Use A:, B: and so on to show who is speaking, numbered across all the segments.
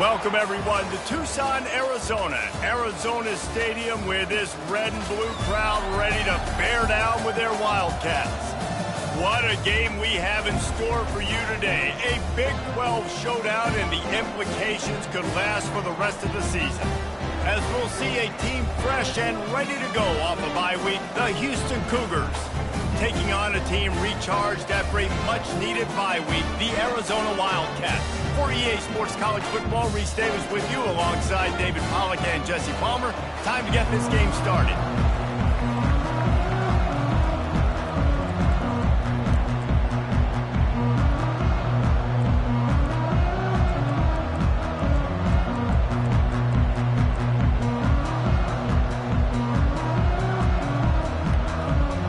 A: Welcome, everyone, to Tucson, Arizona. Arizona's stadium with this red and blue crowd ready to bear down with their Wildcats. What a game we have in store for you today. A Big 12 showdown, and the implications could last for the rest of the season. As we'll see a team fresh and ready to go off a bye week, the Houston Cougars, taking on a team recharged after a much-needed bye week, the Arizona Wildcats. For EA Sports College Football, Reese Davis with you alongside David Pollack and Jesse Palmer. Time to get this game started.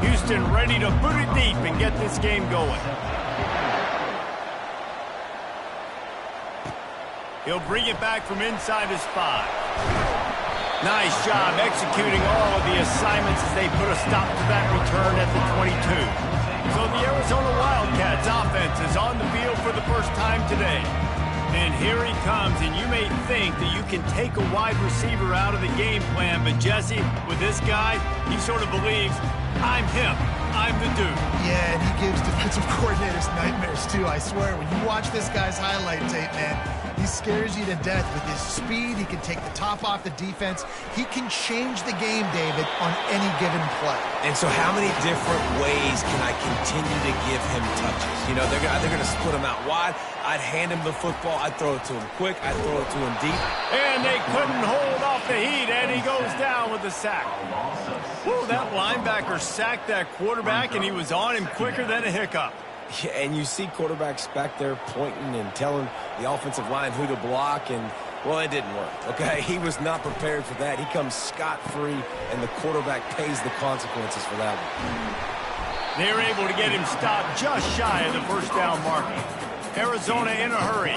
A: Houston ready to boot it deep and get this game going. He'll bring it back from inside his 5. Nice job executing all of the assignments as they put a stop to that return at the 22. So the Arizona Wildcats offense is on the field for the first time today. And here he comes, and you may think that you can take a wide receiver out of the game plan, but Jesse, with this guy, he sort of believes, I'm him. I'm the dude.
B: Yeah, and he gives defensive coordinators nightmares, too. I swear, when you watch this guy's highlight tape, man, he scares you to death with his speed. He can take the top off the defense. He can change the game, David, on any given play.
C: And so how many different ways can I continue to give him touches? You know, they're going to split him out wide. I'd hand him the football. I'd throw it to him quick. I'd throw it to him deep.
A: And they couldn't hold off the heat, and he goes down with the sack. Woo, that linebacker sacked that quarterback, and he was on him quicker than a hiccup.
C: Yeah, and you see quarterbacks back there pointing and telling the offensive line who to block, and, well, it didn't work, okay? He was not prepared for that. He comes scot-free, and the quarterback pays the consequences for that one.
A: They're able to get him stopped just shy of the first down marker. Arizona in a hurry.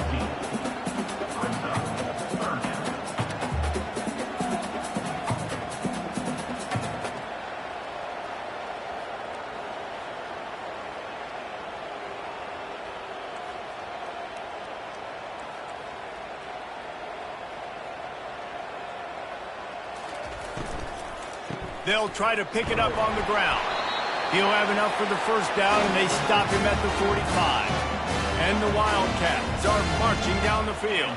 A: They'll try to pick it up on the ground. He'll have enough for the first down, and they stop him at the 45. And the Wildcats are marching down the field.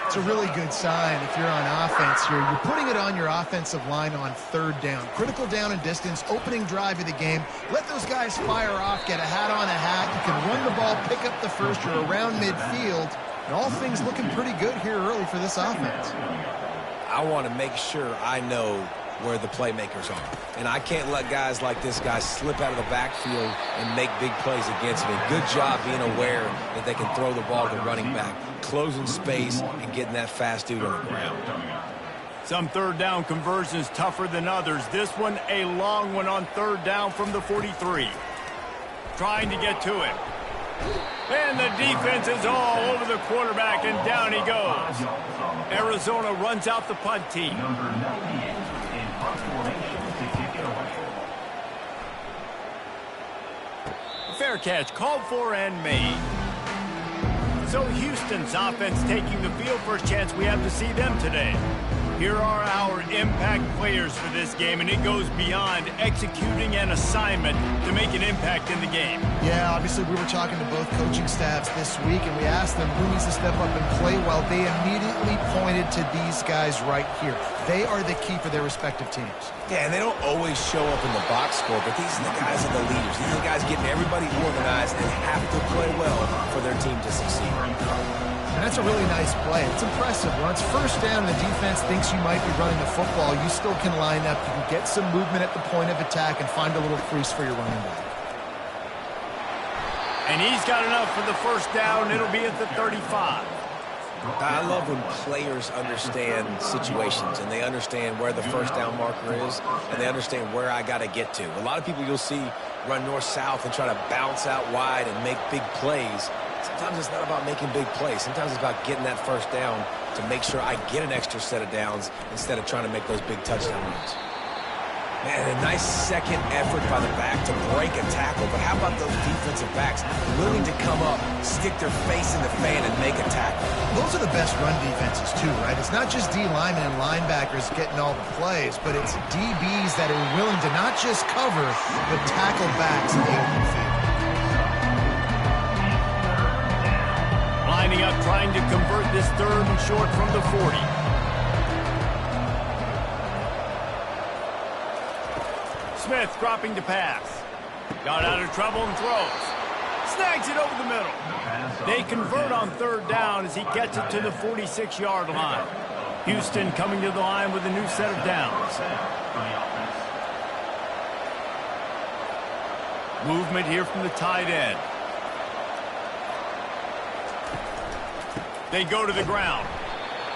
B: It's a really good sign if you're on offense here. You're putting it on your offensive line on third down. Critical down and distance, opening drive of the game. Let those guys fire off, get a hat on a hat. You can run the ball, pick up the first. You're around midfield. And all things looking pretty good here early for this offense.
C: I want to make sure I know where the playmakers are. And I can't let guys like this guy slip out of the backfield and make big plays against me. Good job being aware that they can throw the ball to the running back, closing space and getting that fast dude on the ground.
A: Some third down conversions tougher than others. This one a long one on third down from the 43. Trying to get to it. And the defense is all over the quarterback, and down he goes. Arizona runs out the punt team. Fair catch called for and made. So Houston's offense taking the field. First chance we have to see them today. Here are our impact players for this game, and it goes beyond executing an assignment to make an impact in the game.
B: Yeah, obviously we were talking to both coaching staffs this week, and we asked them who needs to step up and play well. They immediately pointed to these guys right here. They are the key for their respective teams.
C: Yeah, and they don't always show up in the box score, but these are the guys that are the leaders. These are the guys getting everybody organized and have to play well for their team to succeed.
B: And that's a really nice play. It's impressive. When it's first down and the defense thinks you might be running the football, you still can line up. You can get some movement at the point of attack and find a little crease for your running back.
A: And he's got enough for the first down. It'll be at the 35.
C: I love when players understand situations and they understand where the first down marker is and they understand where I got to get to. A lot of people you'll see run north-south and try to bounce out wide and make big plays. Sometimes it's not about making big plays. Sometimes it's about getting that first down to make sure I get an extra set of downs instead of trying to make those big touchdown runs. Man, a nice second effort by the back to break a tackle. But how about those defensive backs willing to come up, stick their face in the fan, and make a tackle?
B: Those are the best run defenses, too, right? It's not just D linemen and linebackers getting all the plays, but it's DBs that are willing to not just cover, but tackle backs in the open field.
A: Lining up, trying to convert this 3rd and short from the 40. Smith dropping to pass. Got out of trouble and throws. Snags it over the middle. They convert on 3rd down as he gets it to the 46-yard line. Houston coming to the line with a new set of downs. Movement here from the tight end. They go to the ground.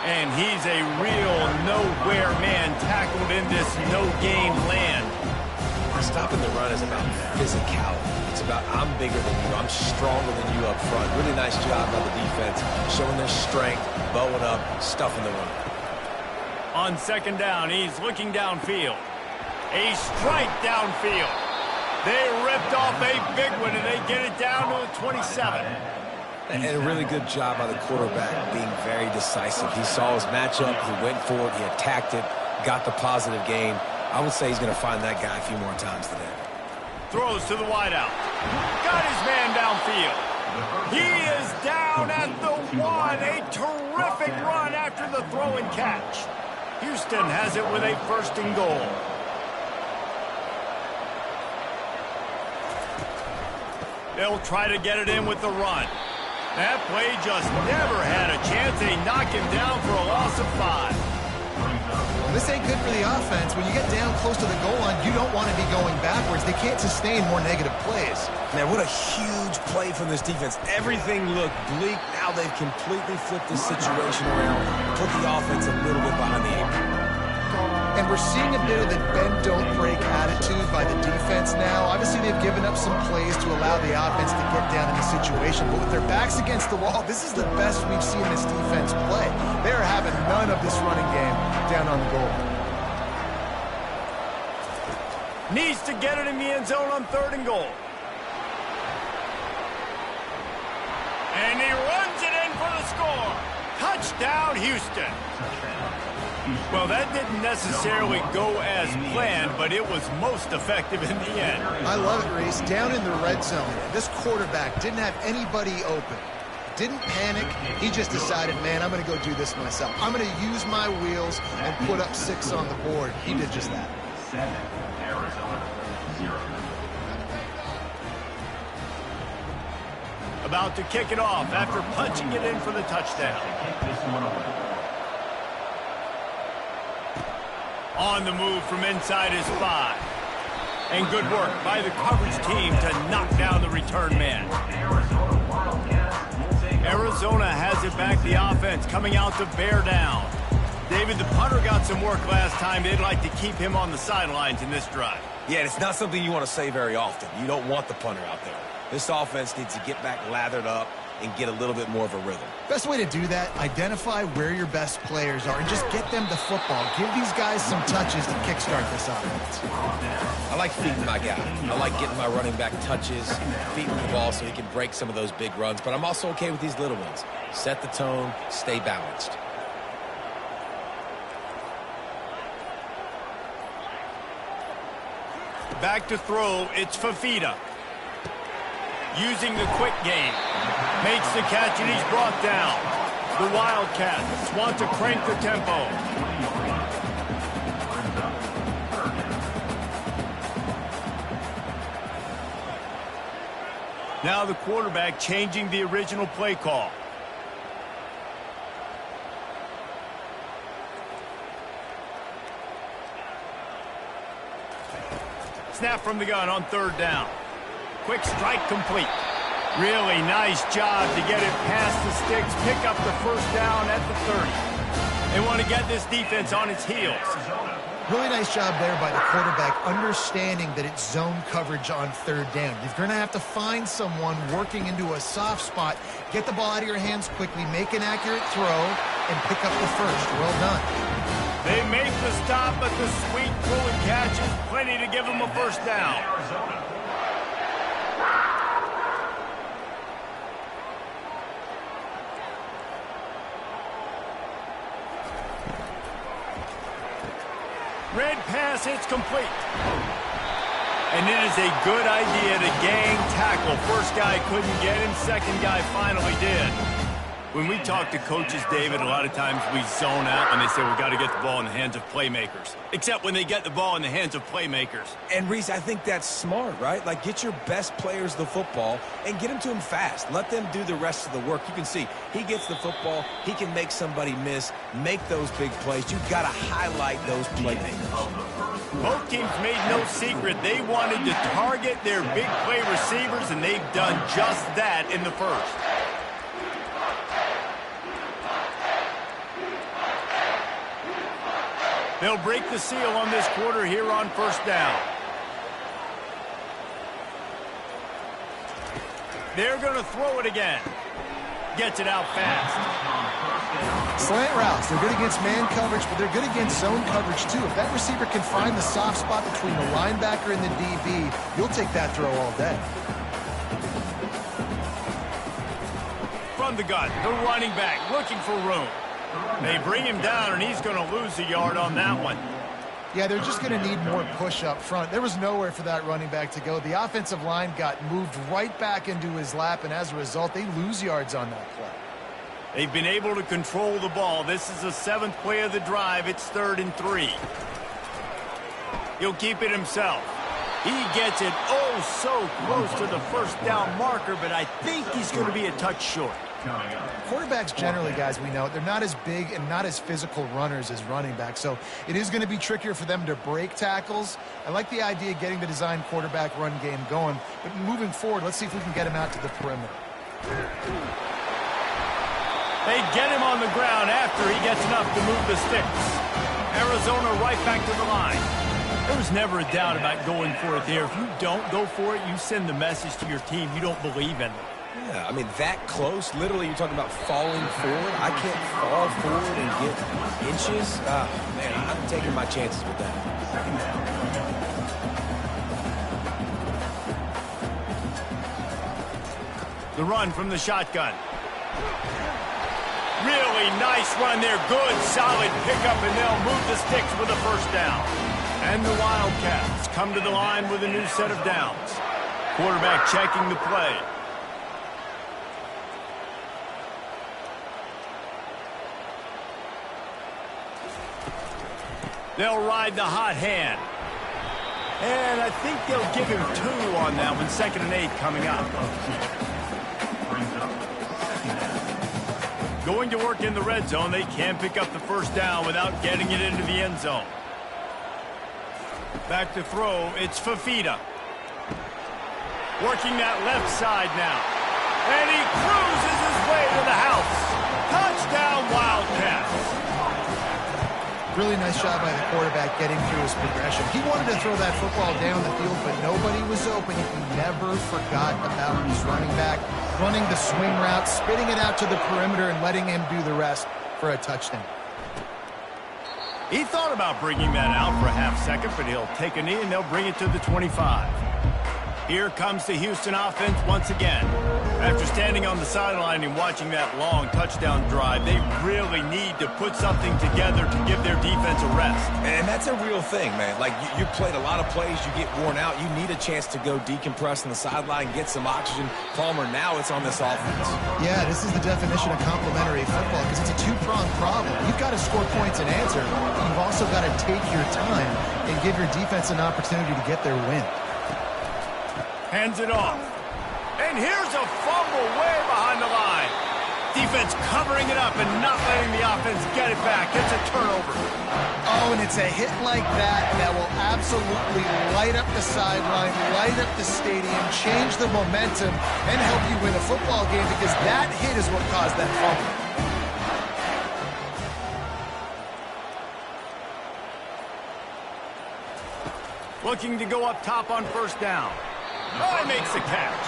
A: And he's a real nowhere man tackled in this no-gain land.
C: Stopping the run is about physicality. It's about I'm bigger than you, I'm stronger than you up front. Really nice job by the defense, showing their strength, bowing up, stuffing the run.
A: On 2nd down, he's looking downfield. A strike downfield. They ripped off a big one, and they get it down to the 27.
C: And a really good job by the quarterback being very decisive. He saw his matchup, he went for it, he attacked it, got the positive gain. I would say he's going to find that guy a few more times today.
A: Throws to the wideout. Got his man downfield. He is down at the 1. A terrific run after the throw and catch. Houston has it with a 1st and goal. They'll try to get it in with the run. That play just never had a chance. They knock him down for a loss of 5.
B: This ain't good for the offense. When you get down close to the goal line, you don't want to be going backwards. They can't sustain more negative plays.
C: Man, what a huge play from this defense. Everything looked bleak. Now they've completely flipped the situation around, put the offense a little bit behind the 8.
B: And we're seeing a bit of the bend-don't-break attitude by the defense now. Obviously, they've given up some plays to allow the offense to get down in the situation. But with their backs against the wall, this is the best we've seen this defense play. They are having none of this running game down on the goal.
A: Needs to get it in the end zone on 3rd and goal. And he runs it in for the score. Touchdown, Houston. Well, that didn't necessarily go as planned, but it was most effective in the end.
B: I love it, Reese. Down in the red zone, this quarterback didn't have anybody open. Didn't panic. He just decided, man, I'm going to go do this myself. I'm going to use my wheels and put up 6 on the board. He did just that.
D: 7, Arizona, 0.
A: About to kick it off after punching it in for the touchdown. On the move from inside his 5. And good work by the coverage team to knock down the return man. Arizona has it back, the offense coming out to bear down. David, the punter got some work last time. They'd like to keep him on the sidelines in this drive.
C: Yeah, it's not something you want to say very often. You don't want the punter out there. This offense needs to get back lathered up and get a little bit more of a rhythm.
B: Best way to do that, identify where your best players are and just get them the football. Give these guys some touches to kickstart this offense.
C: I like feeding my guy. I like getting my running back touches, feeding the ball so he can break some of those big runs. But I'm also okay with these little ones. Set the tone, stay balanced.
A: Back to throw, it's Fafita. Using the quick game. Makes the catch and he's brought down. The Wildcats want to crank the tempo. Now the quarterback changing the original play call. Snap from the gun on 3rd down. Quick strike complete. Really nice job to get it past the sticks, pick up the 1st down at the 30. They want to get this defense on its heels.
B: Really nice job there by the quarterback, understanding that it's zone coverage on 3rd down. You're going to have to find someone working into a soft spot, get the ball out of your hands quickly, make an accurate throw, and pick up the 1st. Well done.
A: They make the stop, but the sweet fluid catch is plenty to give them a first down. Red pass, it's complete. And it is a good idea to gang tackle. First guy couldn't get him, second guy finally did. When we talk to coaches, David, a lot of times we zone out and they say we got to get the ball in the hands of playmakers. Except when they get the ball in the hands of playmakers.
C: And, Reese, I think that's smart, right? Like, get your best players the football and get them to him fast. Let them do the rest of the work. You can see he gets the football. He can make somebody miss, make those big plays. You've got to highlight those playmakers.
A: Both teams made no secret. They wanted to target their big play receivers, and they've done just that in the first. They'll break the seal on this quarter here on first down. They're going to throw it again. Gets it out fast.
B: Slant routes. They're good against man coverage, but they're good against zone coverage, too. If that receiver can find the soft spot between the linebacker and the DB, you'll take that throw all day.
A: From the gun, the running back looking for room. They bring him down, and he's going to lose a yard on that one.
B: Yeah, they're just going to need more push up front. There was nowhere for that running back to go. The offensive line got moved right back into his lap, and as a result, they lose yards on that play.
A: They've been able to control the ball. This is the 7th play of the drive. It's 3rd and 3. He'll keep it himself. He gets it oh so close to the first down marker, but I think he's going to be a touch short.
B: Quarterbacks generally, guys, we know, they're not as big and not as physical runners as running backs, so it is going to be trickier for them to break tackles. I like the idea of getting the design quarterback run game going, but moving forward, let's see if we can get him out to the perimeter.
A: They get him on the ground after he gets enough to move the sticks. Arizona right back to the line. There was never a doubt about going for it there. If you don't go for it, you send the message to your team you don't believe in it.
C: Yeah, I mean, that close, literally, you're talking about falling forward. I can't fall forward and get inches. Man, I'm taking my chances with that.
A: The run from the shotgun. Really nice run there. Good, solid pickup, and they'll move the sticks with a first down. And the Wildcats come to the line with a new set of downs. Quarterback checking the play. They'll ride the hot hand. And I think they'll give him 2 on that one. 2nd and 8 coming up. Going to work in the red zone. They can pick up the first down without getting it into the end zone. Back to throw. It's Fafita. Working that left side now. And he cruises his way to the house. Touchdown, Wildcats.
B: Really nice job by the quarterback getting through his progression. He wanted to throw that football down the field, but nobody was open. He never forgot about his running back, running the swing route, spitting it out to the perimeter, and letting him do the rest for a touchdown.
A: He thought about bringing that out for a half second, but he'll take a knee and they'll bring it to the 25. Here comes the Houston offense once again. After standing on the sideline and watching that long touchdown drive, they really need to put something together to give their defense a rest.
C: And that's a real thing, man. Like, you played a lot of plays, you get worn out. You need a chance to go decompress on the sideline, get some oxygen. Palmer, now it's on this offense.
B: Yeah, this is the definition of complementary football because it's a two-pronged problem. You've got to score points and answer. You've also got to take your time and give your defense an opportunity to get their win.
A: Hands it off. And here's a fumble way behind the line. Defense covering it up and not letting the offense get it back. It's a turnover.
B: Oh, and it's a hit like that that will absolutely light up the sideline, light up the stadium, change the momentum, and help you win a football game because that hit is what caused that fumble.
A: Looking to go up top on first down. Oh, he makes the catch.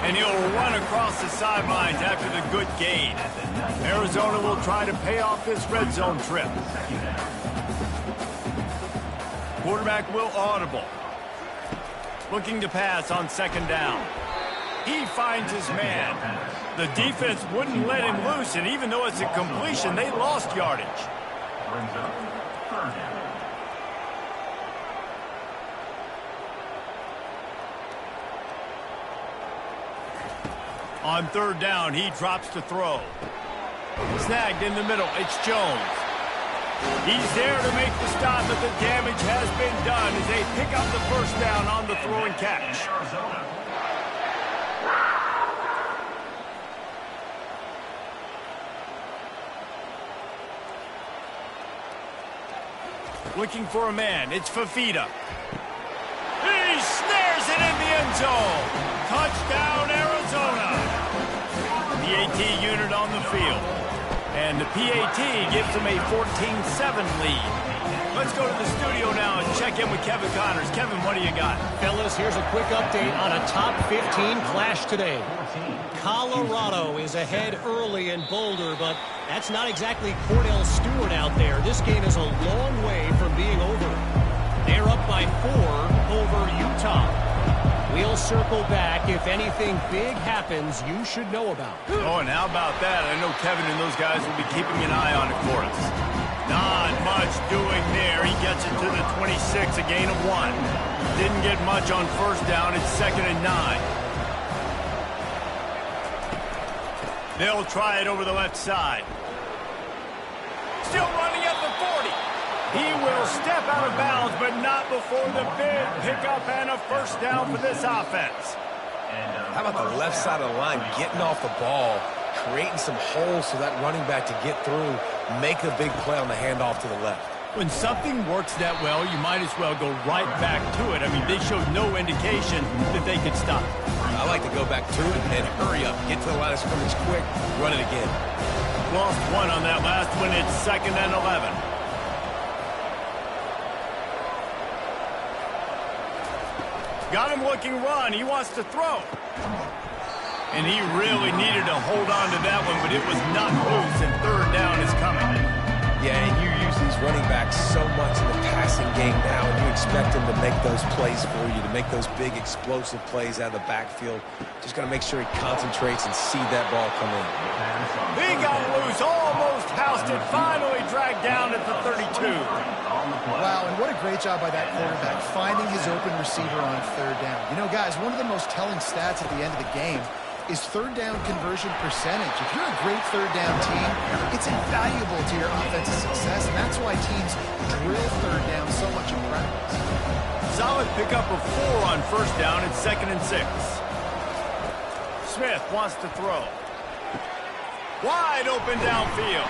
A: And he'll run across the sidelines after the good gain. Arizona will try to pay off this red zone trip. Quarterback will audible. Looking to pass on second down. He finds his man. The defense wouldn't let him loose, and even though it's a completion, they lost yardage.
D: Brings up third down.
A: On third down, he drops to throw. Snagged in the middle, it's Jones. He's there to make the stop, but the damage has been done as they pick up the first down on the throw and catch.
D: Arizona.
A: Looking for a man, it's Fafita. He snares it in the end zone. Touchdown, Arizona. PAT unit on the field. And the PAT gives them a 14-7 lead. Let's go to the studio now and check in with Kevin Connors. Kevin, what do you got?
E: Fellas, here's a quick update on a top 15 clash today. Colorado is ahead early in Boulder, but that's not exactly Cordell Stewart out there. This game is a long way from being over. They're up by 4 over Utah. We'll circle back if anything big happens you should know about.
A: Oh, and how about that? I know Kevin and those guys will be keeping an eye on it for us. Not much doing there. He gets it to the 26, a gain of 1. Didn't get much on first down. It's 2nd and 9. They'll try it over the left side. Still running at the 40. He will step out of bounds, but not before the big pickup and a first down for this offense.
C: How about the left side of the line, getting off the ball, creating some holes for that running back to get through, make a big play on the handoff to the left.
A: When something works that well, you might as well go right back to it. I mean, they showed no indication that they could stop.
C: I like to go back to it and hurry up, get to the line of scrimmage quick, run it again.
A: Lost 1 on that last one. It's 2nd and 11. Got him looking run. He wants to throw. And he really needed to hold on to that one, but it was not loose, and third down is coming.
C: Yeah, and you use these running backs so much in the passing game now, and you expect them to make those plays for you, to make those big explosive plays out of the backfield. Just got to make sure he concentrates and see that ball come in.
A: He got loose, almost housed it, finally dragged down at the 32.
B: Wow, and what a great job by that quarterback, finding his open receiver on third down. You know, guys, one of the most telling stats at the end of the game is third down conversion percentage. If you're a great third down team, it's invaluable to your offensive success, and that's why teams drill third down so much in practice.
A: Solid pickup of 4 on first down. It's 2nd and 6. Smith wants to throw. Wide open downfield.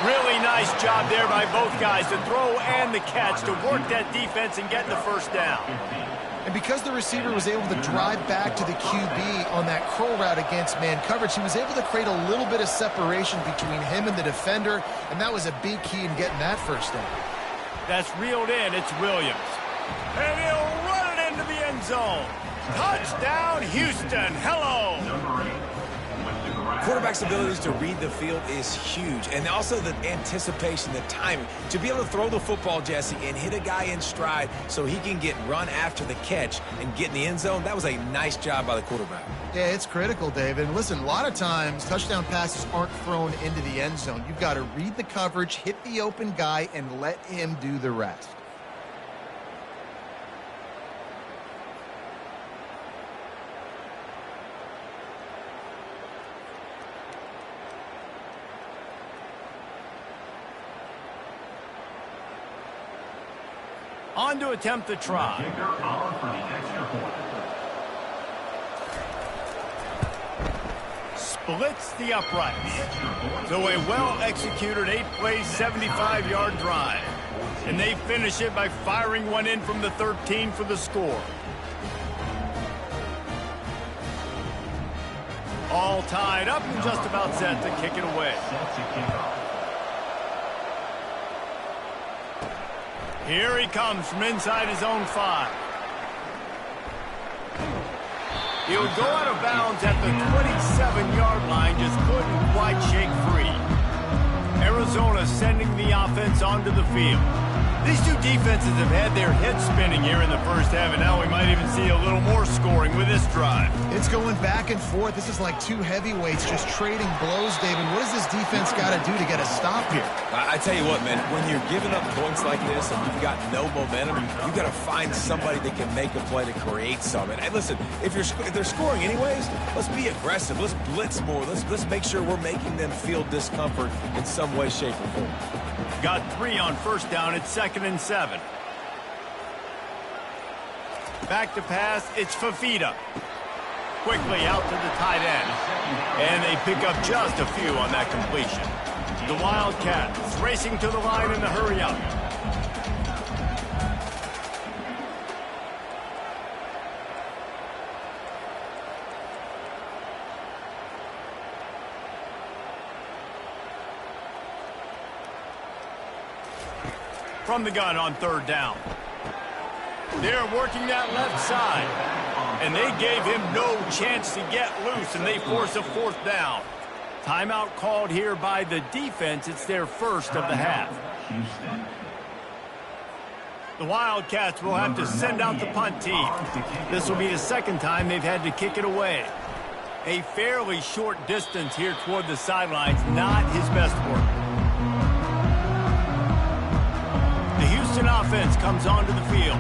A: Really nice job there by both guys, the throw and the catch, to work that defense and get the first down.
B: And because the receiver was able to drive back to the QB on that curl route against man coverage, he was able to create a little bit of separation between him and the defender, and that was a big key in getting that first down.
A: That's reeled in. It's Williams. And he'll run it into the end zone. Touchdown, Houston. Hello.
C: Quarterback's abilities to read the field is huge, and also the anticipation, the timing. To be able to throw the football, Jesse, and hit a guy in stride so he can get run after the catch and get in the end zone, that was a nice job by the quarterback.
B: Yeah, it's critical, David. And listen, a lot of times touchdown passes aren't thrown into the end zone. You've got to read the coverage, hit the open guy, and let him do the rest.
A: On to attempt the try.
D: Kicker on for the extra point.
A: Splits the uprights. So a well-executed 8-play, 75-yard drive. And they finish it by firing one in from the 13 for the score. All tied up and just about set to kick it away.
D: Set to kick off.
A: Here he comes from inside his own 5. He'll go out of bounds at the 27-yard line, just couldn't quite shake free. Arizona sending the offense onto the field. These two defenses have had their heads spinning here in the first half, and now we might even see a little more scoring with this drive.
B: It's going back and forth. This is like two heavyweights just trading blows, David. What does this defense got to do to get a stop here?
C: I tell you what, man, when you're giving up points like this and you've got no momentum, you've got to find somebody that can make a play to create some. And listen, if they're scoring anyways, let's be aggressive. Let's blitz more. Let's make sure we're making them feel discomfort in some way, shape, or form.
A: Got 3 on first down. It's 2nd and 7. Back to pass. It's Fafita. Quickly out to the tight end. And they pick up just a few on that completion. The Wildcats racing to the line in the hurry-up. From the gun on 3rd down. They're working that left side. And they gave him no chance to get loose, and they force a 4th down. Timeout called here by the defense. It's their first of the half. The Wildcats will have to send out the punt team. This will be the second time they've had to kick it away. A fairly short distance here toward the sidelines, not his best work. Offense comes onto the field.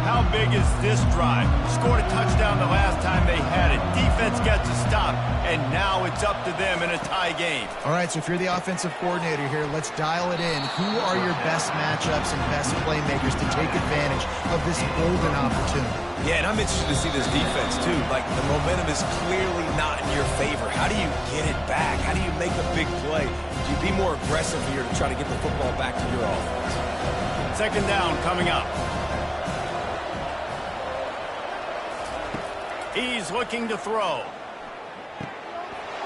A: How big is this drive? Scored a touchdown the last time they had it. Defense gets a stop, and now it's up to them in a tie game.
B: All right, so if you're the offensive coordinator here, let's dial it in. Who are your best matchups and best playmakers to take advantage of this golden opportunity?
C: Yeah, and I'm interested to see this defense, too. Like, the momentum is clearly not in your favor. How do you get it back? How do you make a big play? Do you be more aggressive here to try to get the football back to your offense?
A: 2nd down coming up. He's looking to throw.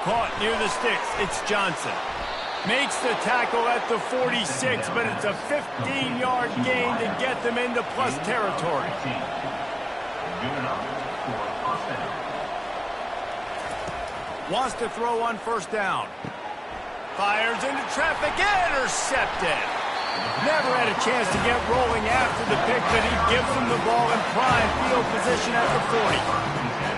A: Caught near the sticks. It's Johnson. Makes the tackle at the 46, but it's a 15-yard gain to get them into plus territory. Wants to throw on 1st down. Fires into traffic. Intercepted. Never had a chance to get rolling after the pick, but he gives them the ball in prime field position at the 40.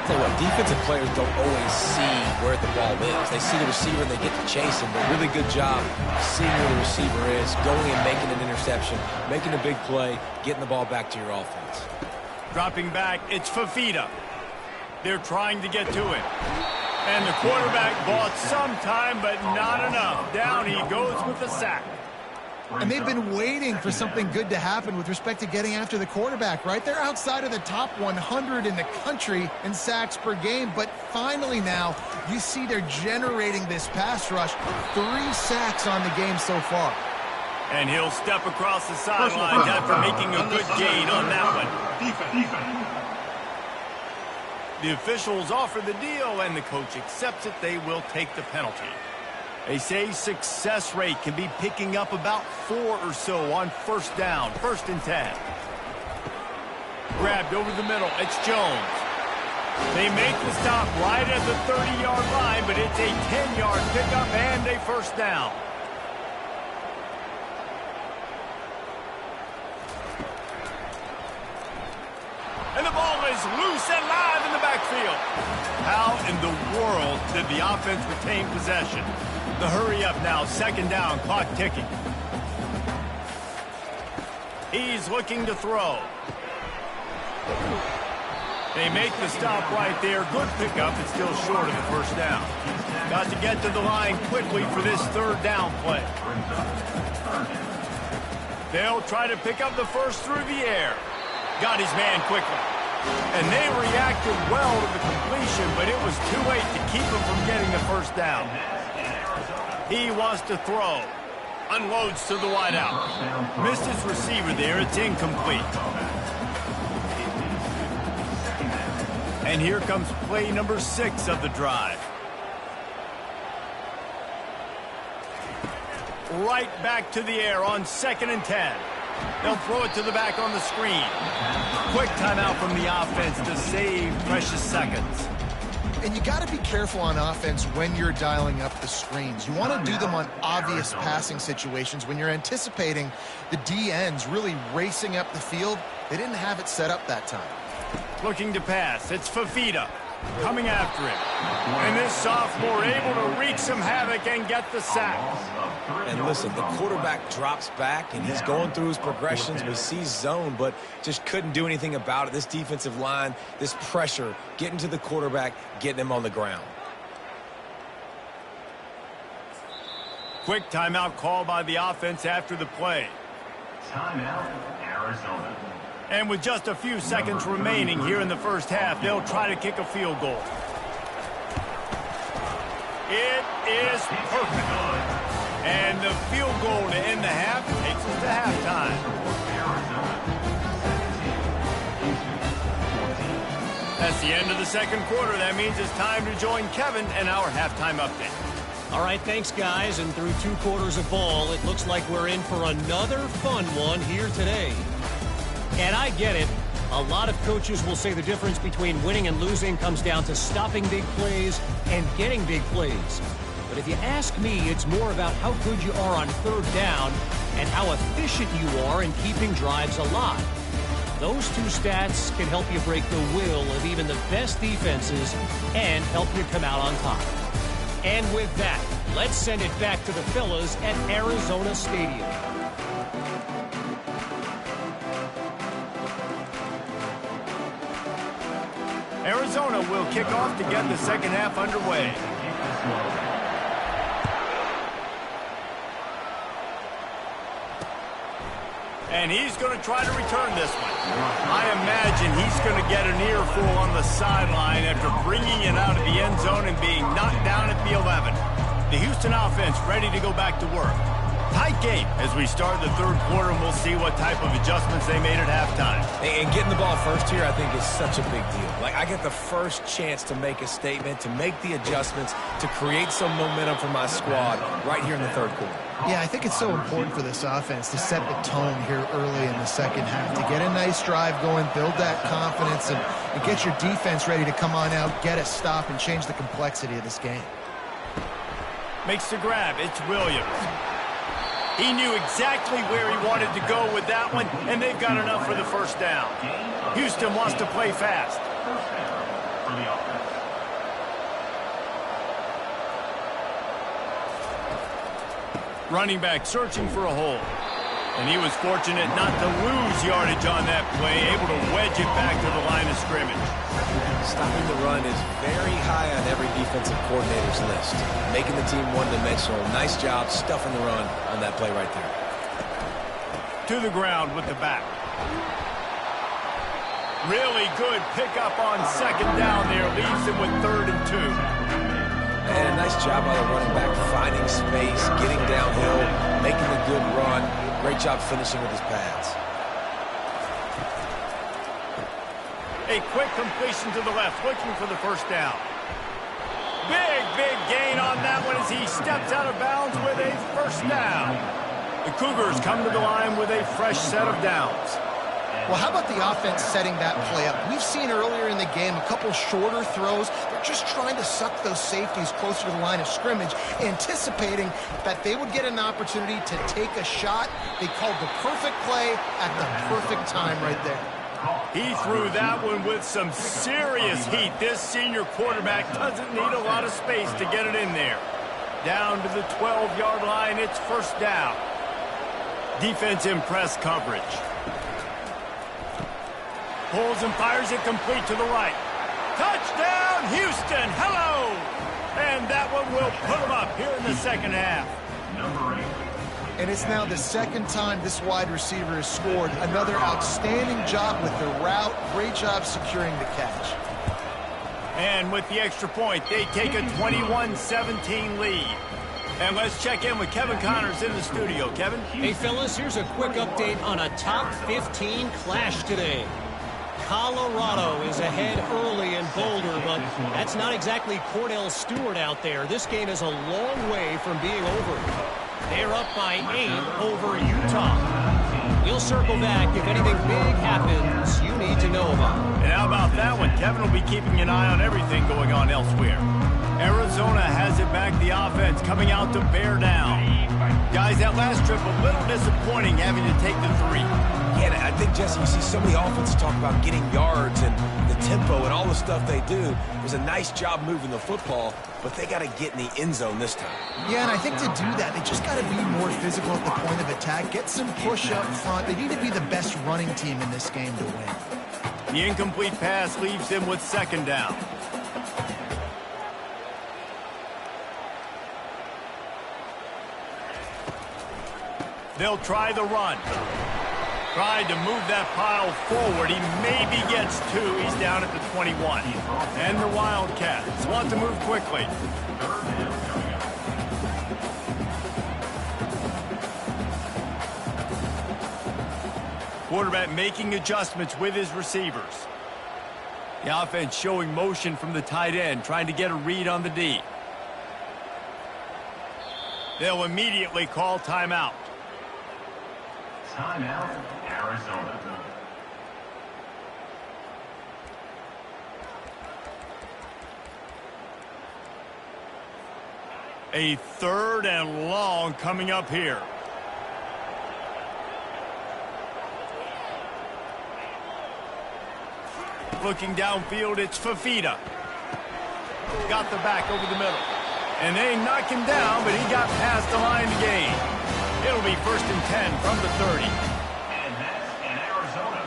C: Tell you what, defensive players don't always see where the ball is. They see the receiver and they get to chase him, but really good job seeing where the receiver is, going and making an interception, making a big play, getting the ball back to your offense.
A: Dropping back, it's Fafita. They're trying to get to it. And the quarterback bought some time, but not enough. Down he goes with the sack.
B: And they've been waiting for something good to happen with respect to getting after the quarterback, right? They're outside of the top 100 in the country in sacks per game, but finally now you see they're generating this pass rush. 3 sacks on the game so far.
A: And he'll step across the sidelines after making a good gain on that one. The officials offer the deal, and the coach accepts it. They will take the penalty. They say success rate can be picking up about 4 or so on 1st down, 1st and 10. Grabbed over the middle. It's Jones. They make the stop right at the 30-yard line, but it's a 10-yard pickup and a 1st down. And the ball is loose and live in the backfield. How in the world did the offense retain possession? The hurry up now, 2nd down, clock ticking. He's looking to throw. They make the stop right there. Good pickup. It's still short of the 1st down. Got to get to the line quickly for this 3rd down play. They'll try to pick up the 1st through the air. Got his man quickly. And they reacted well to the completion, but it was too late to keep him from getting the 1st down. He wants to throw. Unloads to the wideout. Missed his receiver there. It's incomplete. And here comes play number 6 of the drive. Right back to the air on 2nd and 10. They'll throw it to the back on the screen. Quick timeout from the offense to save precious seconds.
B: And you got to be careful on offense when you're dialing up the screens. You want to do them on obvious passing situations when you're anticipating the DNs really racing up the field. They didn't have it set up that time.
A: Looking to pass. It's Fafita coming after him. And this sophomore able to wreak some havoc and get the sack.
C: And listen, the quarterback drops back, and he's going through his progressions. We see zone, but just couldn't do anything about it. This defensive line, this pressure, getting to the quarterback, getting him on the ground.
A: Quick timeout call by the offense after the play.
D: Timeout, Arizona.
A: And with just a few seconds remaining here in the first half, they'll try to kick a field goal. It is perfect. And the field goal to end the half takes us to halftime. That's the end of the second quarter. That means it's time to join Kevin and our halftime update.
E: All right, thanks, guys. And through 2 quarters of ball, it looks like we're in for another fun one here today. And I get it. A lot of coaches will say the difference between winning and losing comes down to stopping big plays and getting big plays. But if you ask me, it's more about how good you are on third down and how efficient you are in keeping drives alive. Those 2 stats can help you break the will of even the best defenses and help you come out on top. And with that, let's send it back to the fellas at Arizona Stadium.
A: Arizona will kick off to get the second half underway. And he's going to try to return this one. I imagine he's going to get an earful on the sideline after bringing it out of the end zone and being knocked down at the 11. The Houston offense ready to go back to work. Tight game as we start the third quarter, and we'll see what type of adjustments they made at halftime.
C: And getting the ball first here, I think, is such a big deal. Like, I get the first chance to make a statement, to make the adjustments, to create some momentum for my squad right here in the third quarter.
B: Yeah, I think it's so important for this offense to set the tone here early in the second half, to get a nice drive going, build that confidence, and get your defense ready to come on out, get a stop, and change the complexity of this game.
A: Makes the grab. It's Williams. He knew exactly where he wanted to go with that one, and they've got enough for the first down. Houston wants to play fast.
D: First down for the offense.
A: Running back searching for a hole. And he was fortunate not to lose yardage on that play, able to wedge it back to the line of scrimmage.
C: Stopping the run is very high on every defensive coordinator's list. Making the team one-dimensional. Nice job stuffing the run on that play right there.
A: To the ground with the back. Really good pickup on second down there. Leaves him with 3rd and 2.
C: And a nice job by the running back, finding space, getting downhill, making a good run. Great job finishing with his pads.
A: A quick completion to the left, looking for the first down. Big gain on that one as he steps out of bounds with a first down. The Cougars come to the line with a fresh set of downs.
B: Well, how about the offense setting that play up? We've seen earlier in the game a couple shorter throws. They're just trying to suck those safeties closer to the line of scrimmage, anticipating that they would get an opportunity to take a shot. They called the perfect play at the perfect time right there.
A: He threw that one with some serious heat. This senior quarterback doesn't need a lot of space to get it in there. Down to the 12-yard line, it's first down. Defense in press coverage. Pulls and fires it complete to the right. Touchdown, Houston! Hello! And that one will put them up here in the second half.
D: Number 8.
B: And it's now the second time this wide receiver has scored. Another outstanding job with the route. Great job securing the catch.
A: And with the extra point, they take a 21-17 lead. And let's check in with Kevin Connors in the studio. Kevin?
E: Hey, fellas, here's a quick update on a top 15 clash today. Colorado is ahead early in Boulder, but that's not exactly Cordell Stewart out there. This game is a long way from being over. They're up by 8 over Utah. We'll circle back if anything big happens you need to know about.
A: And how about that one? Kevin will be keeping an eye on everything going on elsewhere. Arizona has it back, the offense coming out to bear down. Guys, that last trip a little disappointing having to take the 3.
C: Yeah, I think, Jesse, you see so many offenses talk about getting yards and the tempo and all the stuff they do. It was a nice job moving the football, but they got to get in the end zone this time.
B: Yeah, and I think to do that, they just got to be more physical at the point of attack, get some push up front. They need to be the best running team in this game to win.
A: The incomplete pass leaves them with 2nd down. They'll try the run. Tried to move that pile forward. He maybe gets 2. He's down at the 21. And the Wildcats want to move quickly. Quarterback making adjustments with his receivers. The offense showing motion from the tight end, trying to get a read on the D. They'll immediately call timeout.
D: Timeout, Arizona.
A: A 3rd and long coming up here. Looking downfield, it's Fafita. Got the back over the middle. And they knock him down, but he got past the line to gain. It'll be 1st and 10 from the 30.
D: And that's in Arizona.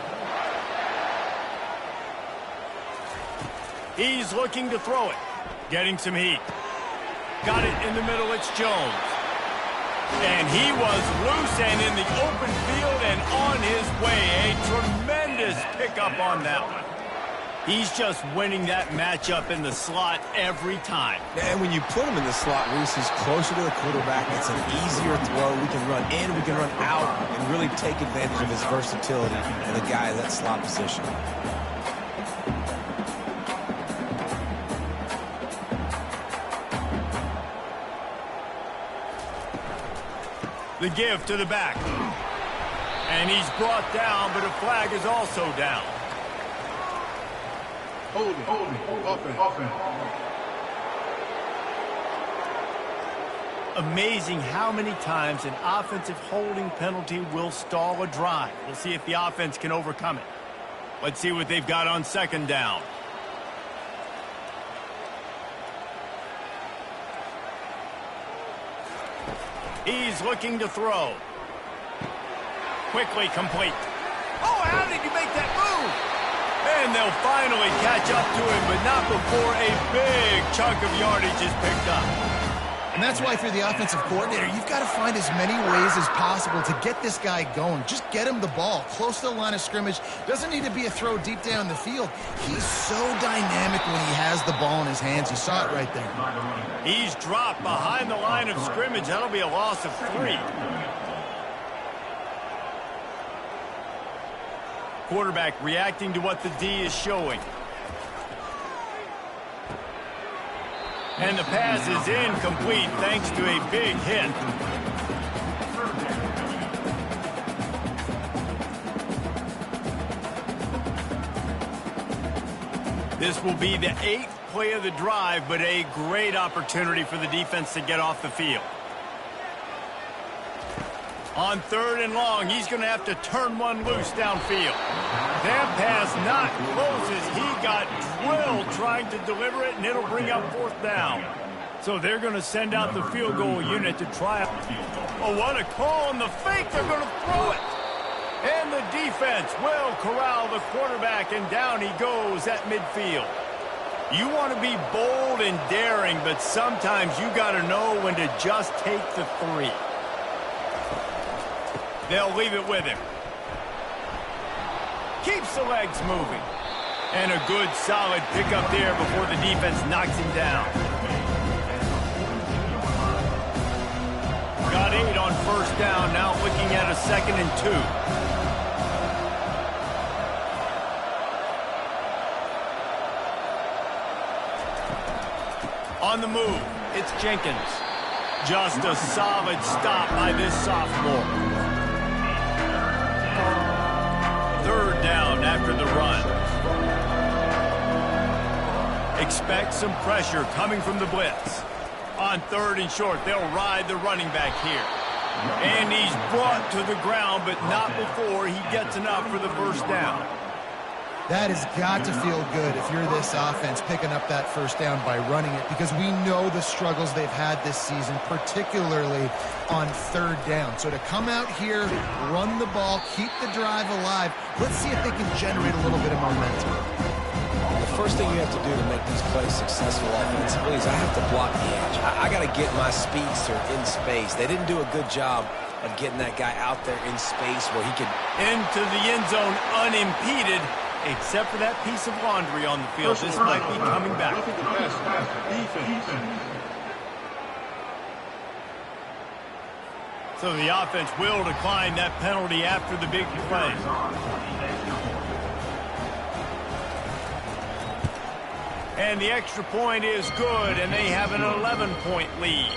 A: He's looking to throw it. Getting some heat. Got it in the middle, it's Jones. And he was loose and in the open field and on his way. A tremendous pickup on that one. He's just winning that matchup in the slot every time.
C: And when you put him in the slot, Reese, he's closer to the quarterback. It's an easier throw. We can run in, we can run out, and really take advantage of his versatility and the guy in that slot position.
A: The give to the back. And he's brought down, but a flag is also down.
D: Offense.
A: Amazing how many times an offensive holding penalty will stall a drive. We'll see if the offense can overcome it. Let's see what they've got on 2nd down. He's looking to throw. Quickly complete. Oh, how did you make that move? And they'll finally catch up to him, but not before a big chunk of yardage is picked up.
B: And that's why, if you're the offensive coordinator, you've got to find as many ways as possible to get this guy going. Just get him the ball close to the line of scrimmage. Doesn't need to be a throw deep down the field. He's so dynamic when he has the ball in his hands. You saw it right there.
A: He's dropped behind the line of scrimmage. That'll be a loss of 3. Quarterback reacting to what the D is showing. And the pass is incomplete thanks to a big hit. This will be the 8th play of the drive, but a great opportunity for the defense to get off the field. On 3rd and long, he's going to have to turn one loose downfield. That pass not close as he got drilled trying to deliver it, and it'll bring up 4th down. So they're going to send out the field goal unit to try. Oh, what a call on the fake. They're going to throw it. And the defense will corral the quarterback, and down he goes at midfield. You want to be bold and daring, but sometimes you got to know when to just take the 3. They'll leave it with him. Keeps the legs moving. And a good, solid pickup there before the defense knocks him down. Got 8 on 1st down, now looking at a 2nd and 2. On the move, it's Jenkins. Just a solid stop by this sophomore. after the run. Expect some pressure coming from the blitz. On 3rd and short, they'll ride the running back here. And he's brought to the ground, but not before he gets enough for the first down.
B: That has got to feel good if you're this offense picking up that first down by running it, because we know the struggles they've had this season, particularly on 3rd down. So to come out here, run the ball, keep the drive alive, let's see if they can generate a little bit of momentum.
C: The first thing you have to do to make these plays successful offensively is I have to block the edge. I got to get my speedster in space. They didn't do a good job of getting that guy out there in space where he could...
A: Into the end zone unimpeded, except for that piece of laundry on the field. This might be coming back. So the offense will decline that penalty after the big play. And the extra point is good, and they have an 11-point lead.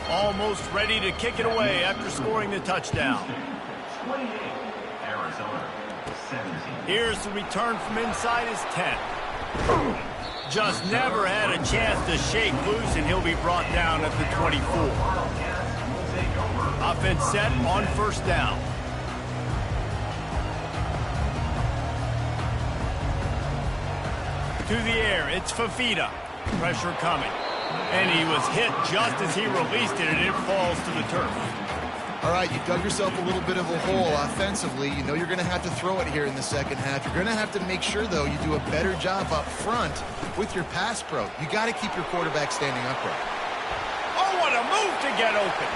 A: Almost ready to kick it away after scoring the touchdown.
D: 28, Arizona, 17.
A: Here's the return from inside his 10. Just never had a chance to shake loose, and he'll be brought down at the 24. Offense set on 1st down. To the air, it's Fafita. Pressure coming. And he was hit just as he released it, and it falls to the turf.
B: All right, you dug yourself a little bit of a hole offensively. You know you're going to have to throw it here in the second half. You're going to have to make sure, though, you do a better job up front with your pass pro. You got to keep your quarterback standing upright.
A: Oh, what a move to get open.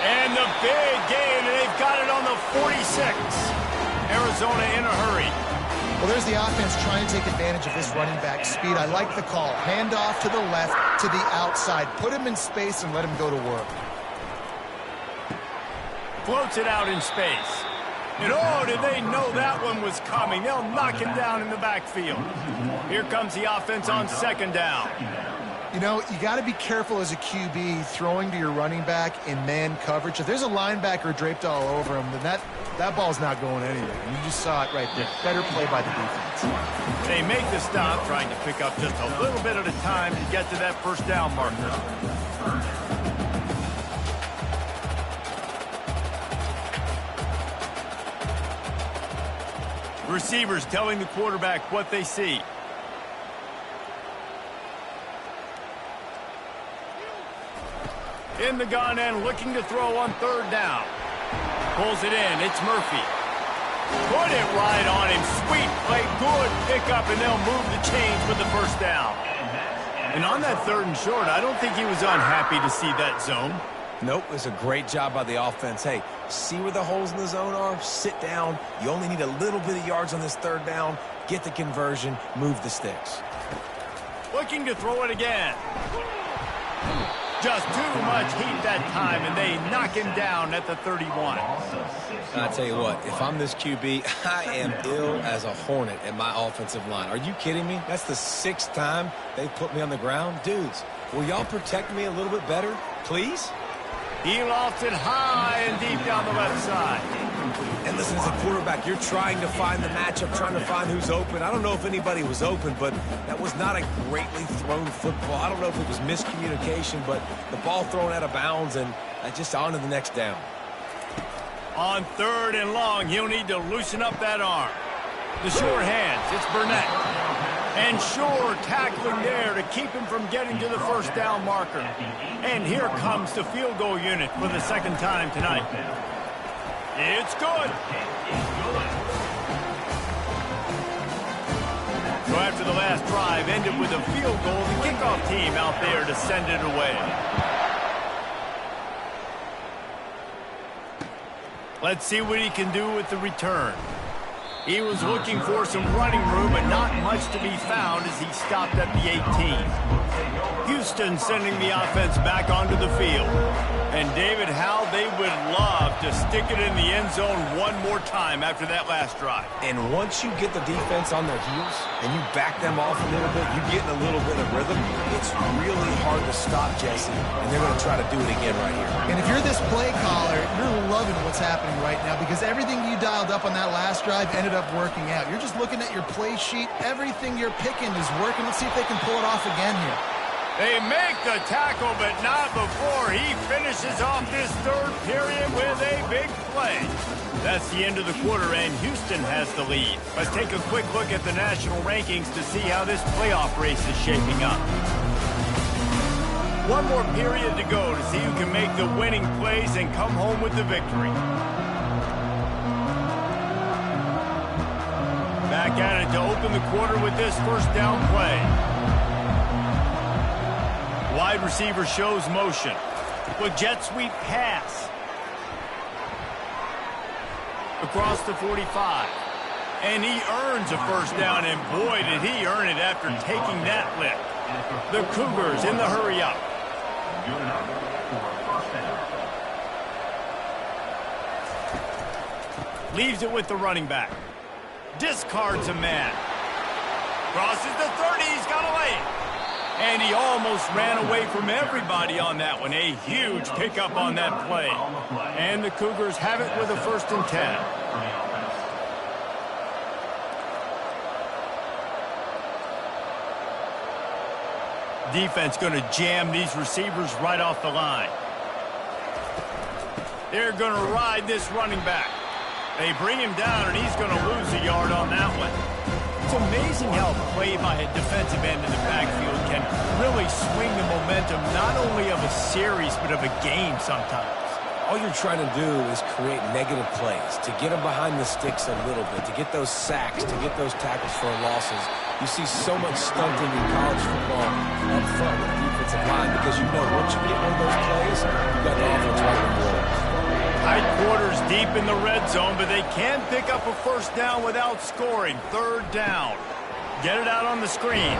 A: And the big gain, and they've got it on the 46. Arizona in a hurry.
B: Well, there's the offense trying to take advantage of this running back speed. I like the call. Hand off to the left, to the outside. Put him in space and let him go to work.
A: Floats it out in space. And oh, did they know that one was coming. They'll knock him down in the backfield. Here comes the offense on 2nd down.
B: You know, you got to be careful as a QB throwing to your running back in man coverage. If there's a linebacker draped all over him, then that ball's not going anywhere. You just saw it right there. Better play by the defense.
A: They make the stop, trying to pick up just a little bit at a time to get to that 1st down marker. Receivers telling the quarterback what they see. In the gun and looking to throw on 3rd down. Pulls it in. It's Murphy. Put it right on him. Sweet play. Good pickup, and they'll move the chains with the 1st down. And on that 3rd and short, I don't think he was unhappy to see that zone.
C: Nope, it's a great job by the offense. Hey, see where the holes in the zone are? Sit down. You only need a little bit of yards on this 3rd down. Get the conversion. Move the sticks.
A: Looking to throw it again. Just too much heat that time, and they knock him down at the 31.
C: I tell you what, if I'm this QB, I am ill as a hornet at my offensive line. Are you kidding me? That's the 6th time they put me on the ground. Dudes, will y'all protect me a little bit better, please?
A: He lofts it high and deep down the left side.
C: And listen, as a quarterback, you're trying to find the matchup, trying to find who's open. I don't know if anybody was open, but that was not a greatly thrown football. I don't know if it was miscommunication, but the ball thrown out of bounds, and just on to the next down.
A: On 3rd and long, he'll need to loosen up that arm. The short hands, it's Burnett. And Shore tackling there to keep him from getting to the 1st down marker. And here comes the field goal unit for the 2nd time tonight. It's good. So after the last drive ended with a field goal, the kickoff team out there to send it away. Let's see what he can do with the return. He was looking for some running room, but not much to be found as he stopped at the 18. Houston sending the offense back onto the field. And David, how they would love to stick it in the end zone one more time after that last drive.
C: And once you get the defense on their heels and you back them off a little bit, you get in a little bit of rhythm, it's really hard to stop, Jesse. And they're going to try to do it again right here.
B: And if you're this play caller, you're loving what's happening right now because everything you dialed up on that last drive ended ended up working out. You're just looking at your play sheet. Everything you're picking is working. Let's see if they can pull it off again here.
A: They make the tackle, but not before he finishes off this third period with a big play. That's the end of the quarter, and Houston has the lead. Let's take a quick look at the national rankings to see how this playoff race is shaping up. One more period to go to see who can make the winning plays and come home with the victory. Back at it to open the quarter with this first down play. Wide receiver shows motion. With jet sweep pass. Across the 45. And he earns a first down, and boy, did he earn it after taking that lift. The Cougars in the hurry up. Leaves it with the running back. Discards a man. Crosses the 30, he's got a lane. And he almost ran away from everybody on that one. A huge pickup on that play. And the Cougars have it with a 1st and 10. Defense going to jam these receivers right off the line. They're going to ride this running back. They bring him down, and he's going to lose a yard on that one. It's amazing how a play by a defensive end in the backfield can really swing the momentum not only of a series but of a game sometimes.
C: All you're trying to do is create negative plays, to get them behind the sticks a little bit, to get those sacks, to get those tackles for losses. You see so much stunting in college football up front with the defensive line because you know once you get one of those plays, you got the offense right on board.
A: Tight quarters deep in the red zone, but they can pick up a first down without scoring. 3rd down. Get it out on the screen.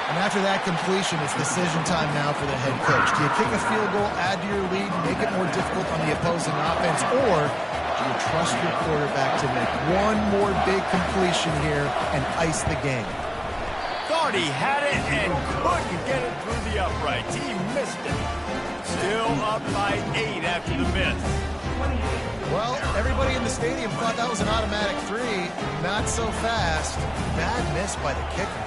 B: And after that completion, it's decision time now for the head coach. Do you kick a field goal, add to your lead, make it more difficult on the opposing offense, or do you trust your quarterback to make one more big completion here and ice the game?
A: Thought he had it and couldn't get it through the uprights. He missed it. Still up by 8 after the miss.
B: Well, everybody in the stadium thought that was an automatic 3. Not so fast. Bad miss by the kicker.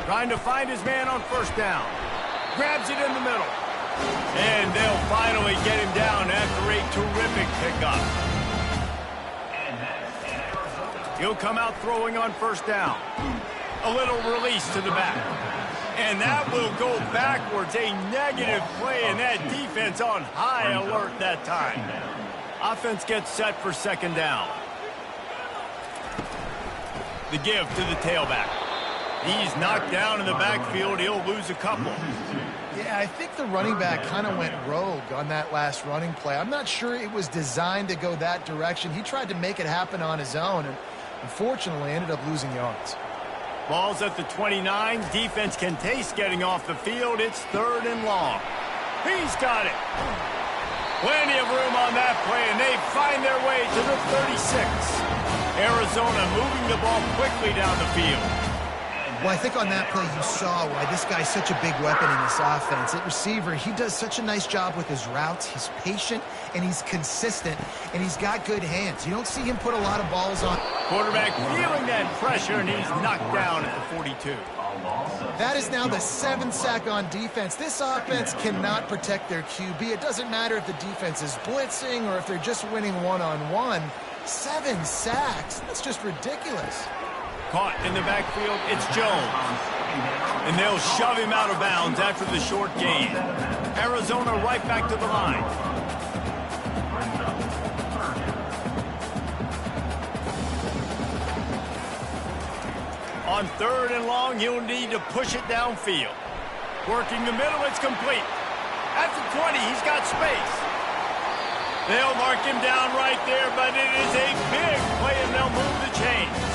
A: Trying to find his man on 1st down. Grabs it in the middle. And they'll finally get him down after a terrific pickup. He'll come out throwing on 1st down. A little release to the back. And that will go backwards. A negative play, and that defense on high alert that time. Offense gets set for 2nd down. The give to the tailback. He's knocked down in the backfield. He'll lose a couple.
B: Yeah, I think the running back kind of went rogue on that last running play. I'm not sure it was designed to go that direction. He tried to make it happen on his own, and unfortunately ended up losing yards.
A: Ball's at the 29. Defense can taste getting off the field. It's 3rd and long. He's got it. Plenty of room on that play, and they find their way to the 36. Arizona moving the ball quickly down the field.
B: Well, I think on that play you saw why this guy's such a big weapon in this offense. At receiver, he does such a nice job with his routes. He's patient, and he's consistent, and he's got good hands. You don't see him put a lot of balls on.
A: Quarterback feeling that pressure, and he's knocked down at the 42.
B: That is now the 7th sack on defense. This offense cannot protect their QB. It doesn't matter if the defense is blitzing or if they're just winning one-on-one. 7 sacks. That's just ridiculous.
A: Caught in the backfield, it's Jones. And they'll shove him out of bounds after the short gain. Arizona right back to the line. On 3rd and long, he'll need to push it downfield. Working the middle, it's complete. At the 20, he's got space. They'll mark him down right there, but it is a big play, and they'll move the chains.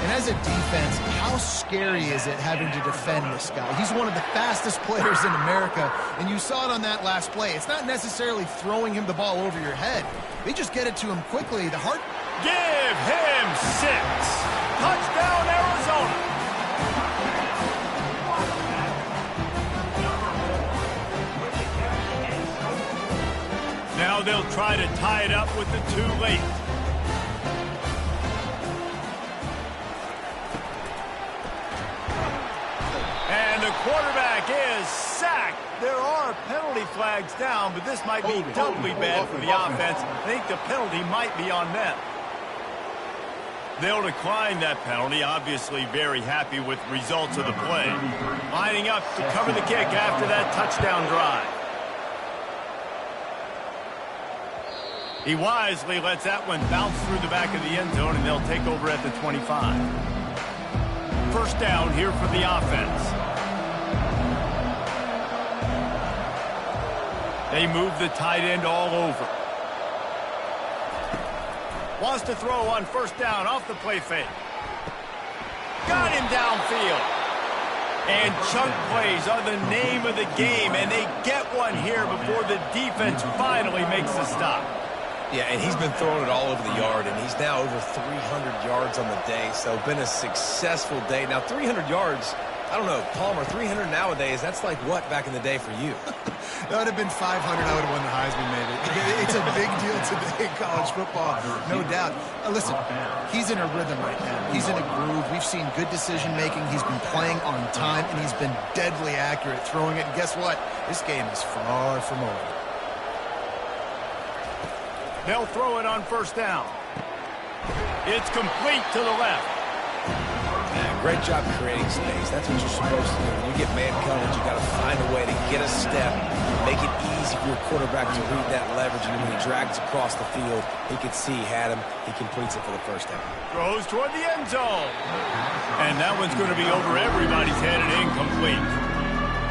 B: And as a defense, how scary is it having to defend this guy? He's one of the fastest players in America, and you saw it on that last play. It's not necessarily throwing him the ball over your head. They just get it to him quickly. The heart.
A: Give him 6. Touchdown, Arizona. Now they'll try to tie it up with the 2 late. quarterback is sacked. There are penalty flags down, but this might be doubly bad for the offense. I think the penalty might be on them. They'll decline that penalty, obviously very happy with the results of the play. Lining up to cover the kick after that touchdown drive. He wisely lets that one bounce through the back of the end zone, and they'll take over at the 25. First down here for the offense. They move the tight end all over. Wants to throw on first down off the play fake. Got him downfield. And chunk plays are the name of the game, and they get one here before the defense finally makes the stop.
C: Yeah, and he's been throwing it all over the yard, and he's now over 300 yards on the day, so been a successful day. Now, 300 yards, I don't know, Palmer, 300 nowadays, that's like what back in the day for you?
B: That would have been 500. I would have won the Heisman, maybe. It's a big deal today in college football, no doubt. Listen, he's in a rhythm right now. He's in a groove. We've seen good decision-making. He's been playing on time, and he's been deadly accurate throwing it. And guess what? This game is far from over.
A: They'll throw it on first down. It's complete to the left.
C: Great job creating space. That's what you're supposed to do. When you get man coverage, you got to find a way to get a step, make it easy for your quarterback to read that leverage, and when he drags across the field, he can see he had him. He completes it for the first down.
A: Throws toward the end zone. And that one's going to be over everybody's head and incomplete.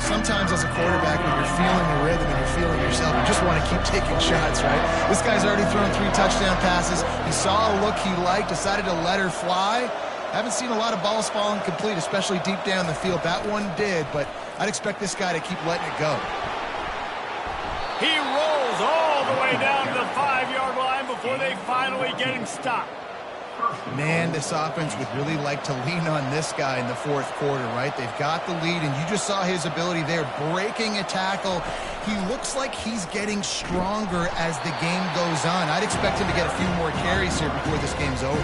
B: Sometimes as a quarterback, when you're feeling the rhythm and you're feeling yourself, you just want to keep taking shots, right? This guy's already thrown 3 touchdown passes. He saw a look he liked, decided to let her fly. Haven't seen a lot of balls falling complete, especially deep down the field. That one did, but I'd expect this guy to keep letting it go.
A: He rolls all the way down to the 5-yard line before they finally get him stopped.
B: Man, this offense would really like to lean on this guy in the fourth quarter, right? They've got the lead, and you just saw his ability there, breaking a tackle. He looks like he's getting stronger as the game goes on. I'd expect him to get a few more carries here before this game's over.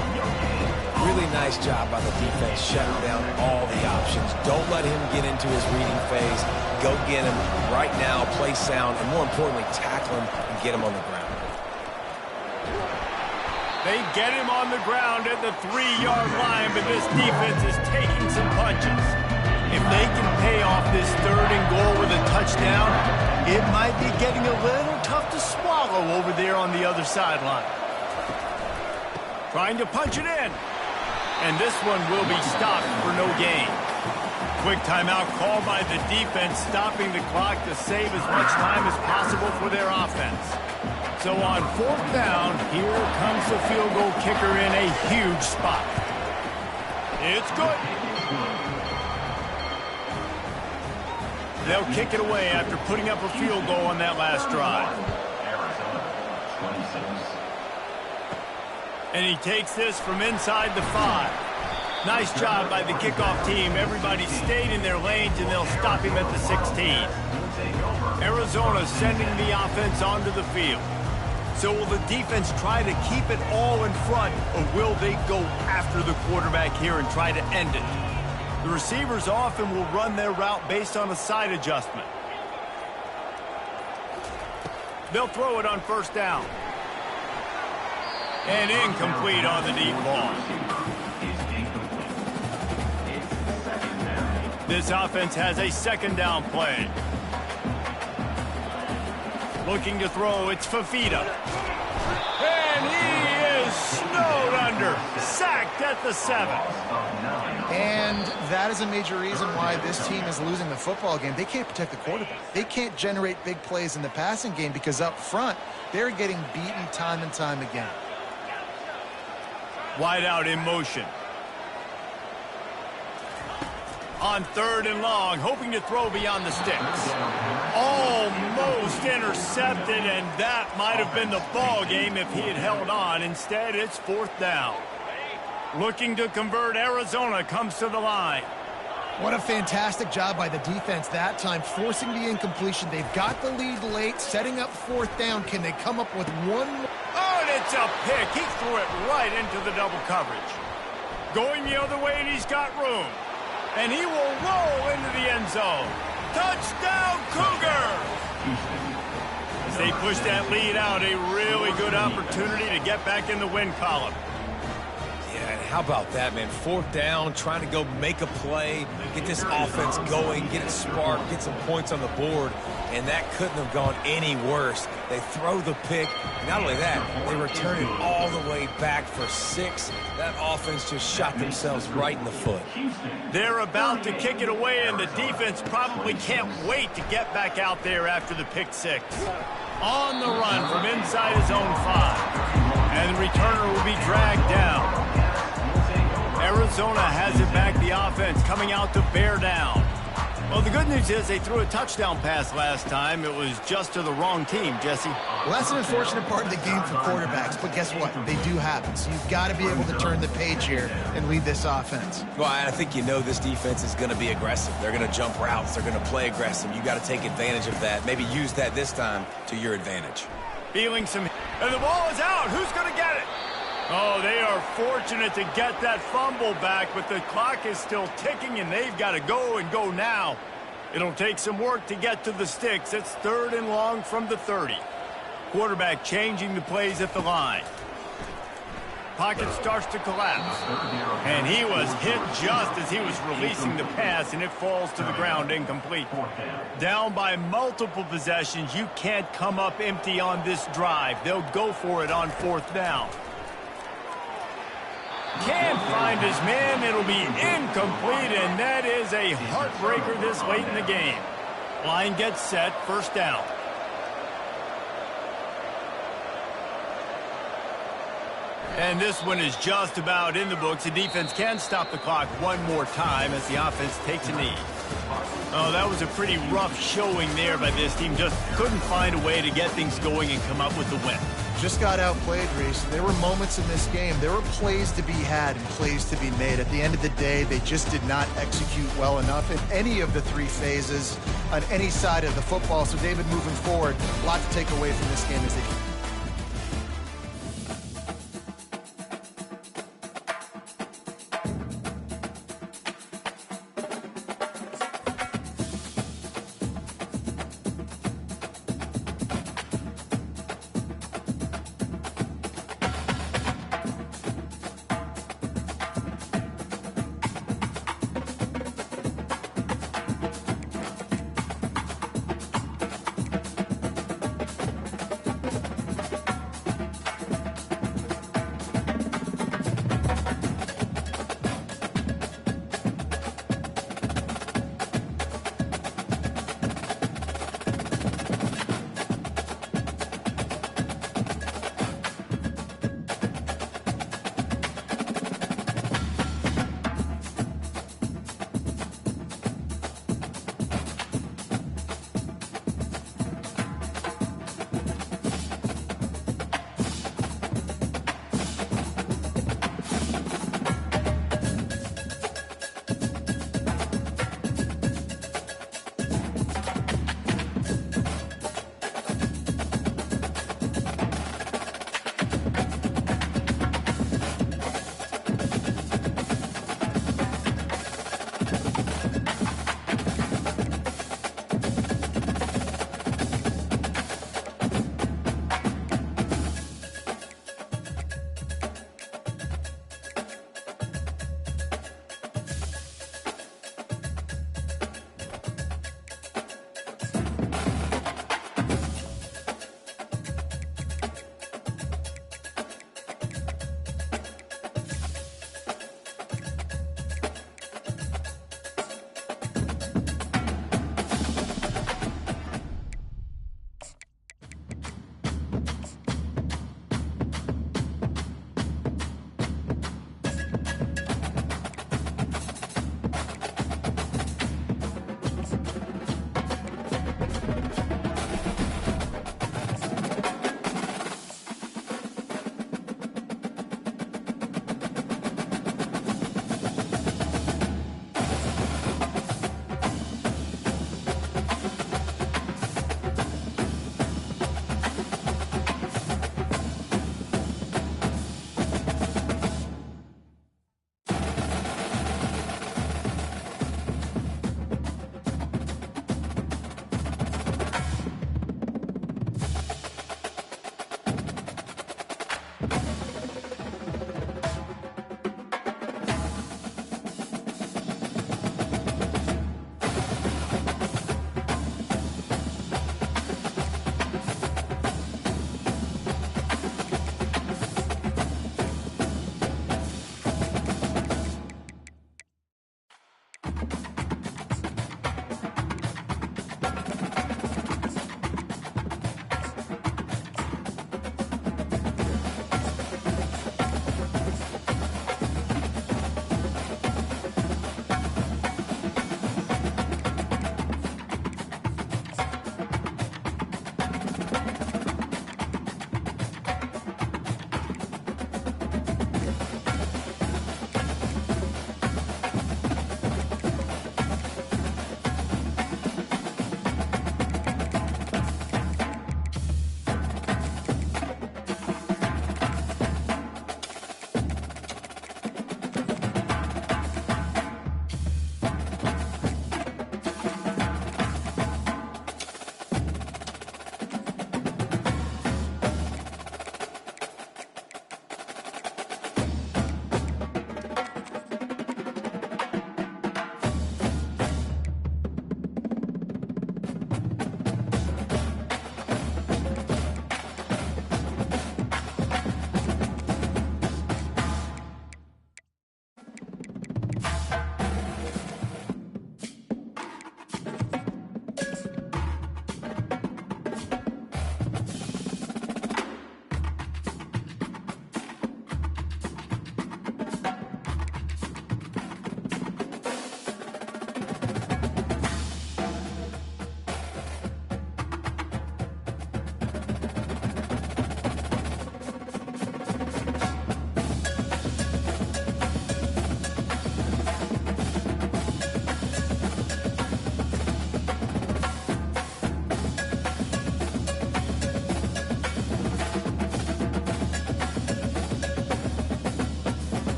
C: Really nice job by the defense, shutting down all the options. Don't let him get into his reading phase. Go get him right now, play sound, and more importantly, tackle him and get him on the ground.
A: They get him on the ground at the 3-yard line, but this defense is taking some punches. If they can pay off this 3rd and goal with a touchdown, it might be getting a little tough to swallow over there on the other sideline. Trying to punch it in. And this one will be stopped for no gain. Quick timeout called by the defense, stopping the clock to save as much time as possible for their offense. So on 4th down, here comes the field goal kicker in a huge spot. It's good. They'll kick it away after putting up a field goal on that last drive. And he takes this from inside the 5. Nice job by the kickoff team. Everybody stayed in their lanes, and they'll stop him at the 16. Arizona sending the offense onto the field. So will the defense try to keep it all in front, or will they go after the quarterback here and try to end it? The receivers often will run their route based on a side adjustment. They'll throw it on first down. And incomplete on the deep ball. This offense has a 2nd down play. Looking to throw, it's Fafita. And he is snowed under. Sacked at the 7.
B: And that is a major reason why this team is losing the football game. They can't protect the quarterback. They can't generate big plays in the passing game because up front, they're getting beaten time and time again.
A: Wide out in motion. On 3rd and long, hoping to throw beyond the sticks. Almost intercepted, and that might have been the ball game if he had held on. Instead, it's 4th down. Looking to convert, Arizona comes to the line.
B: What a fantastic job by the defense that time, forcing the incompletion. They've got the lead late, setting up 4th down. Can they come up with one?
A: Oh, and it's a pick. He threw it right into the double coverage. Going the other way, and he's got room. And he will roll into the end zone. Touchdown, Cougar! As they push that lead out, a really good opportunity to get back in the win column.
C: Yeah, and how about that, man? 4th down, trying to go make a play, get this offense going, get it sparked, get some points on the board, and that couldn't have gone any worse. They throw the pick. Not only that, they return it all the way back for 6. That offense just shot themselves right in the foot.
A: They're about to kick it away, and the defense probably can't wait to get back out there after the pick 6. On the run from inside his own 5. And the returner will be dragged down. Arizona has it back, the offense coming out to bear down. Well, the good news is they threw a touchdown pass last time. It was just to the wrong team, Jesse.
B: Well, that's an unfortunate part of the game for quarterbacks, but guess what? They do happen. So you've got to be able to turn the page here and lead this offense.
C: Well, I think you know this defense is going to be aggressive. They're going to jump routes. They're going to play aggressive. You got to take advantage of that. Maybe use that this time to your advantage.
A: Feeling some... And the ball is out. Who's going to get it? Oh, they are fortunate to get that fumble back, but the clock is still ticking, and they've got to go and go now. It'll take some work to get to the sticks. It's 3rd and long from the 30. Quarterback changing the plays at the line. Pocket starts to collapse. And he was hit just as he was releasing the pass, and it falls to the ground incomplete. Down by multiple possessions, you can't come up empty on this drive. They'll go for it on 4th down. Can't find his man. It'll be incomplete, and that is a heartbreaker this late in the game. Line gets set, 1st down. And this one is just about in the books. The defense can stop the clock one more time as the offense takes a knee. Oh, that was a pretty rough showing there by this team. Just couldn't find a way to get things going and come up with the win.
B: Just got outplayed, Reese. There were moments in this game. There were plays to be had and plays to be made. At the end of the day, they just did not execute well enough in any of the 3 phases on any side of the football. So, David, moving forward, a lot to take away from this game as they